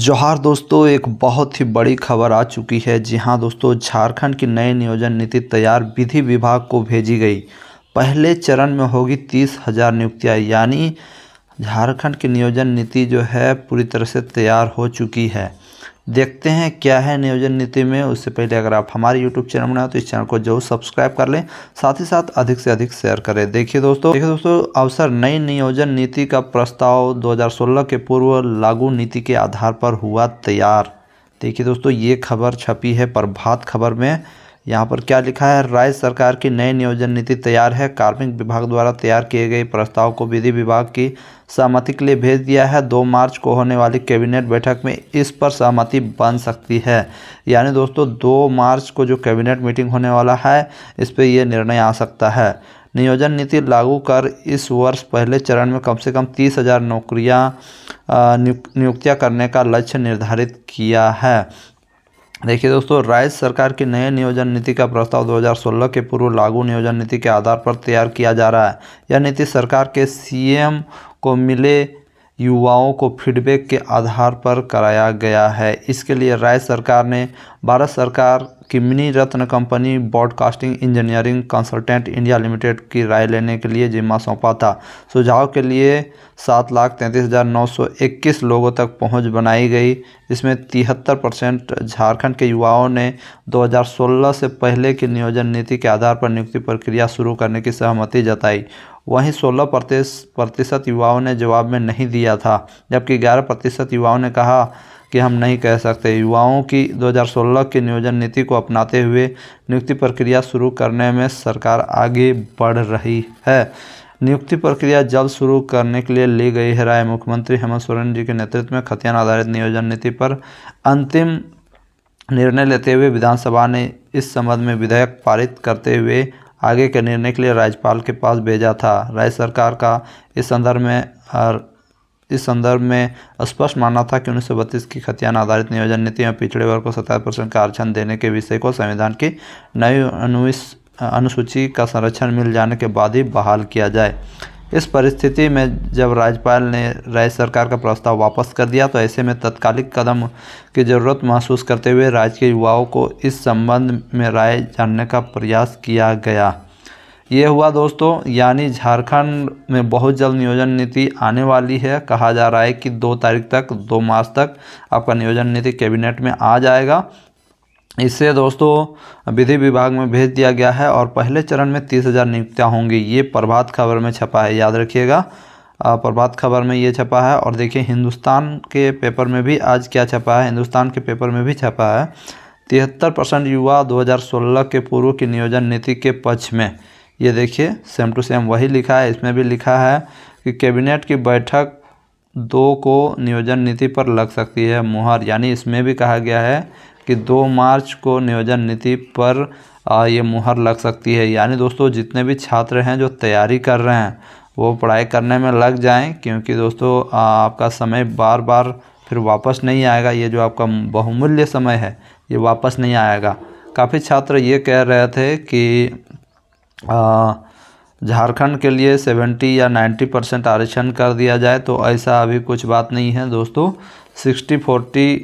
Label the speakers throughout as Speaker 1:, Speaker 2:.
Speaker 1: जोहार दोस्तों, एक बहुत ही बड़ी खबर आ चुकी है। जी हाँ दोस्तों, झारखंड की नई नियोजन नीति तैयार विधि विभाग को भेजी गई। पहले चरण में होगी 30,000 नियुक्तियाँ, यानी झारखंड की नियोजन नीति जो है पूरी तरह से तैयार हो चुकी है। देखते हैं क्या है नियोजन नीति में। उससे पहले अगर आप हमारे यूट्यूब चैनल बनाओ तो इस चैनल को जरूर सब्सक्राइब कर लें, साथ ही साथ अधिक से अधिक शेयर करें। देखिए दोस्तों अवसर नई नियोजन नीति का प्रस्ताव 2016 के पूर्व लागू नीति के आधार पर हुआ तैयार। देखिए दोस्तों, ये खबर छपी है प्रभात खबर में। यहाँ पर क्या लिखा है, राज्य सरकार की नई नियोजन नीति तैयार है। कार्मिक विभाग द्वारा तैयार किए गए प्रस्ताव को विधि विभाग की सहमति के लिए भेज दिया है। 2 मार्च को होने वाली कैबिनेट बैठक में इस पर सहमति बन सकती है। यानी दोस्तों 2 मार्च को जो कैबिनेट मीटिंग होने वाला है, इस पर यह निर्णय आ सकता है। नियोजन नीति लागू कर इस वर्ष पहले चरण में कम से कम 30,000 नियुक्तियाँ करने का लक्ष्य निर्धारित किया है। देखिए दोस्तों, राज्य सरकार की नए नियोजन नीति का प्रस्ताव 2016 के पूर्व लागू नियोजन नीति के आधार पर तैयार किया जा रहा है। यह नीति सरकार के सीएम को मिले युवाओं को फीडबैक के आधार पर कराया गया है। इसके लिए राज्य सरकार ने भारत सरकार की Miniratna company broadcasting engineering consultant India limited की राय लेने के लिए जिम्मा सौंपा था। सुझाव के लिए 7,33,921 लोगों तक पहुंच बनाई गई। इसमें 73% झारखंड के युवाओं ने 2016 से पहले की नियोजन नीति के आधार पर नियुक्ति प्रक्रिया शुरू करने की सहमति जताई। वहीं 16% युवाओं ने जवाब में नहीं दिया था, जबकि 11% युवाओं ने कहा कि हम नहीं कह सकते। युवाओं की 2016 की नियोजन नीति को अपनाते हुए नियुक्ति प्रक्रिया शुरू करने में सरकार आगे बढ़ रही है। नियुक्ति प्रक्रिया जल्द शुरू करने के लिए ली गई है राय। मुख्यमंत्री हेमंत सोरेन जी के नेतृत्व में खतियान आधारित नियोजन नीति पर अंतिम निर्णय लेते हुए विधानसभा ने इस संबंध में विधेयक पारित करते हुए आगे के निर्णय के लिए राज्यपाल के पास भेजा था। राज्य सरकार का इस संदर्भ में स्पष्ट मानना था कि 1932 की खतियान आधारित नियोजन नीति में पिछड़े वर्ग को 27% का आरक्षण देने के विषय को संविधान की नई अनुसूची का संरक्षण मिल जाने के बाद ही बहाल किया जाए। इस परिस्थिति में जब राज्यपाल ने राज्य सरकार का प्रस्ताव वापस कर दिया, तो ऐसे में तत्कालिक कदम की ज़रूरत महसूस करते हुए राज्य के युवाओं को इस संबंध में राय जानने का प्रयास किया गया। ये हुआ दोस्तों, यानी झारखंड में बहुत जल्द नियोजन नीति आने वाली है। कहा जा रहा है कि 2 तारीख तक, 2 मार्च तक आपका नियोजन नीति कैबिनेट में आ जाएगा। इससे दोस्तों विधि विभाग में भेज दिया गया है और पहले चरण में 30,000 नियुक्तियाँ होंगी। ये प्रभात खबर में छपा है, याद रखिएगा। प्रभात खबर में ये छपा है। और देखिए हिंदुस्तान के पेपर में भी आज क्या छपा है, हिंदुस्तान के पेपर में भी छपा है 73% युवा 2016 के पूर्व की नियोजन नीति के पक्ष में। ये देखिए सेम टू सेम वही लिखा है। इसमें भी लिखा है कि कैबिनेट की बैठक 2 को नियोजन नीति पर लग सकती है मुहर। यानी इसमें भी कहा गया है कि 2 मार्च को नियोजन नीति पर ये मुहर लग सकती है। यानी दोस्तों जितने भी छात्र हैं जो तैयारी कर रहे हैं, वो पढ़ाई करने में लग जाएं, क्योंकि दोस्तों आपका समय बार बार फिर वापस नहीं आएगा। ये जो आपका बहुमूल्य समय है, ये वापस नहीं आएगा। काफ़ी छात्र ये कह रहे थे कि झारखंड के लिए 70 या 90% आरक्षण कर दिया जाए, तो ऐसा अभी कुछ बात नहीं है दोस्तों। 60-40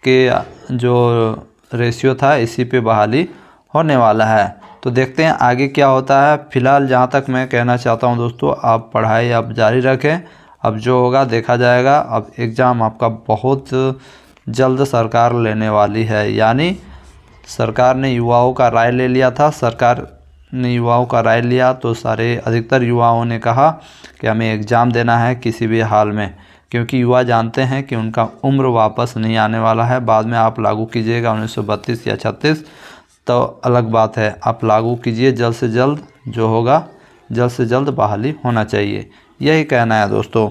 Speaker 1: के जो रेशियो था, इसी पे बहाली होने वाला है। तो देखते हैं आगे क्या होता है। फिलहाल जहाँ तक मैं कहना चाहता हूँ दोस्तों, आप पढ़ाई अब जारी रखें। अब जो होगा देखा जाएगा। अब एग्ज़ाम आपका बहुत जल्द सरकार लेने वाली है। यानी सरकार ने युवाओं का राय ले लिया था। सरकार ने युवाओं का राय लिया तो अधिकतर युवाओं ने कहा कि हमें एग्ज़ाम देना है किसी भी हाल में, क्योंकि युवा जानते हैं कि उनका उम्र वापस नहीं आने वाला है। बाद में आप लागू कीजिएगा 1932 या 36, तो अलग बात है। आप लागू कीजिए जल्द से जल्द, जो होगा जल्द से जल्द बहाली होना चाहिए। यही कहना है दोस्तों।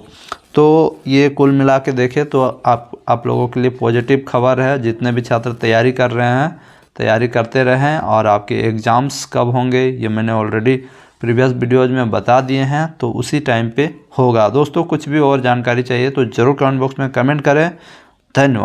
Speaker 1: तो ये कुल मिला के देखें तो आप लोगों के लिए पॉजिटिव खबर है। जितने भी छात्र तैयारी कर रहे हैं, तैयारी करते रहें। और आपके एग्ज़ाम्स कब होंगे ये मैंने ऑलरेडी प्रीवियस वीडियोज़ में बता दिए हैं, तो उसी टाइम पे होगा दोस्तों। कुछ भी और जानकारी चाहिए तो ज़रूर कमेंट बॉक्स में कमेंट करें। धन्यवाद।